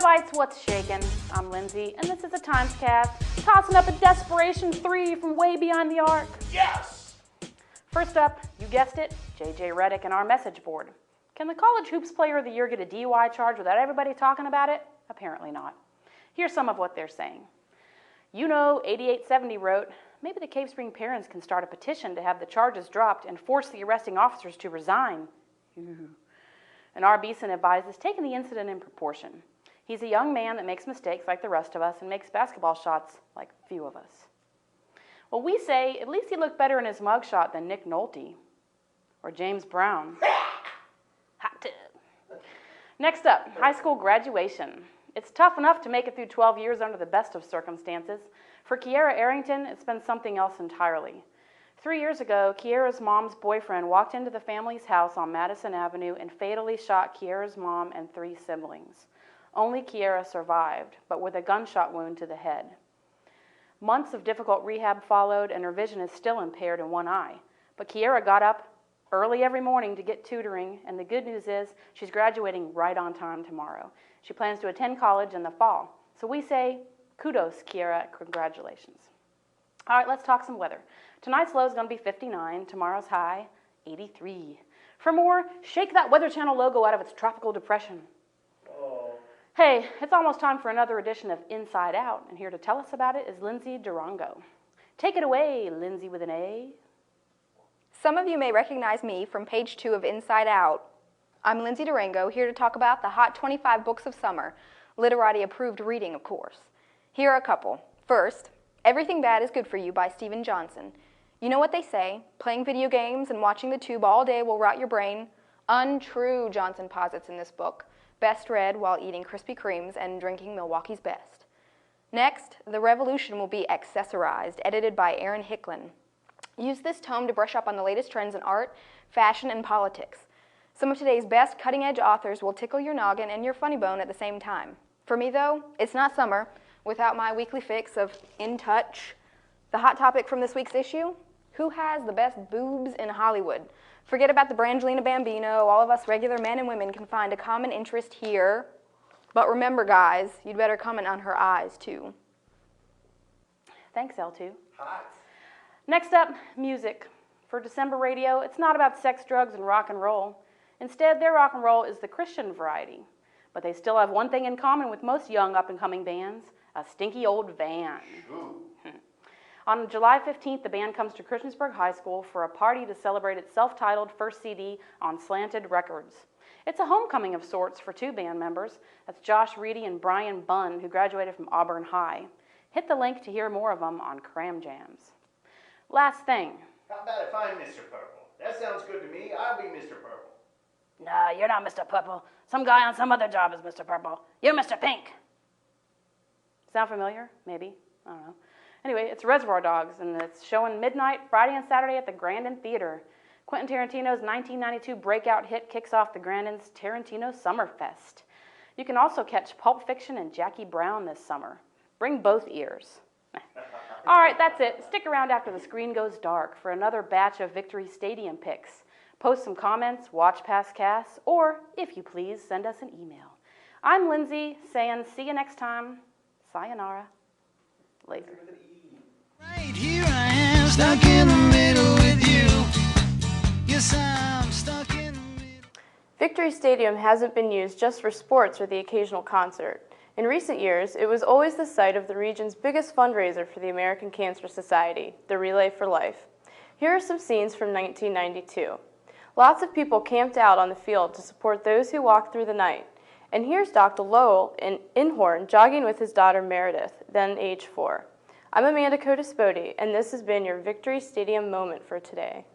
lights, what's shaking? I'm Lindsay, and this is a TimesCast, tossing up a desperation 3 from way beyond the arc. Yes! First up, you guessed it, JJ Redick and our message board. Can the College Hoops Player of the Year get a DUI charge without everybody talking about it? Apparently not. Here's some of what they're saying. 8870 wrote, maybe the Cave Spring parents can start a petition to have the charges dropped and force the arresting officers to resign. And R. Beeson advises taking the incident in proportion. He's a young man that makes mistakes like the rest of us and makes basketball shots like few of us. Well, we say at least he looked better in his mugshot than Nick Nolte or James Brown. Hot tub. Next up, high school graduation. It's tough enough to make it through 12 years under the best of circumstances. For Kiera Arrington, it's been something else entirely. 3 years ago, Kiera's mom's boyfriend walked into the family's house on Madison Avenue and fatally shot Kiera's mom and 3 siblings. Only Kiera survived, but with a gunshot wound to the head. Months of difficult rehab followed, and her vision is still impaired in one eye. But Kiera got up early every morning to get tutoring, and the good news is she's graduating right on time tomorrow. She plans to attend college in the fall. So we say, kudos, Kiera, congratulations. All right, let's talk some weather. Tonight's low is going to be 59, tomorrow's high, 83. For more, shake that Weather Channel logo out of its tropical depression. Oh. Hey, it's almost time for another edition of Inside Out, and here to tell us about it is Lindsay Durango. Take it away, Lindsay with an A. Some of you may recognize me from page 2 of Inside Out. I'm Lindsay Durango, here to talk about the Hot 25 Books of Summer, literati-approved reading, of course. Here are a couple. First, Everything Bad is Good for You by Steven Johnson. You know what they say, playing video games and watching the tube all day will rot your brain. Untrue, Johnson posits in this book. Best read while eating Krispy Kremes and drinking Milwaukee's Best. Next, The Revolution will be Accessorized, edited by Aaron Hicklin. Use this tome to brush up on the latest trends in art, fashion, and politics. Some of today's best cutting-edge authors will tickle your noggin and your funny bone at the same time. For me, though, it's not summer without my weekly fix of In Touch. The hot topic from this week's issue, who has the best boobs in Hollywood? Forget about the Brangelina Bambino. All of us regular men and women can find a common interest here. But remember, guys, you'd better comment on her eyes, too. Thanks, L2. Hot. Next up, music. For December radio, it's not about sex, drugs, and rock and roll. Instead, their rock and roll is the Christian variety. But they still have one thing in common with most young up-and-coming bands, a stinky old van. Ooh. On July 15th, the band comes to Christiansburg High School for a party to celebrate its self-titled first CD on Slanted Records. It's a homecoming of sorts for 2 band members. That's Josh Reedy and Brian Bunn, who graduated from Auburn High. Hit the link to hear more of them on Cram Jams. Last thing. How about if I'm Mr. Purple? That sounds good to me. I'll be Mr. Purple. No, you're not Mr. Purple. Some guy on some other job is Mr. Purple. You're Mr. Pink. Sound familiar? Maybe. I don't know. Anyway, it's Reservoir Dogs, and it's showing midnight Friday and Saturday at the Grandin Theater. Quentin Tarantino's 1992 breakout hit kicks off the Grandin's Tarantino Summerfest. You can also catch Pulp Fiction and Jackie Brown this summer. Bring both ears. All right, that's it. Stick around after the screen goes dark for another batch of Victory Stadium picks. Post some comments, watch past casts, or, if you please, send us an email. I'm Lindsay, saying see you next time. Sayonara. Later. Right here I am, stuck in the middle with you. Yes, I'm stuck in the middle. Victory Stadium hasn't been used just for sports or the occasional concert. In recent years, it was always the site of the region's biggest fundraiser for the American Cancer Society, the Relay for Life. Here are some scenes from 1992. Lots of people camped out on the field to support those who walked through the night. And here's Dr. Lowell in Inhorn jogging with his daughter Meredith, then age 4. I'm Amanda Codispoti, and this has been your Victory Stadium moment for today.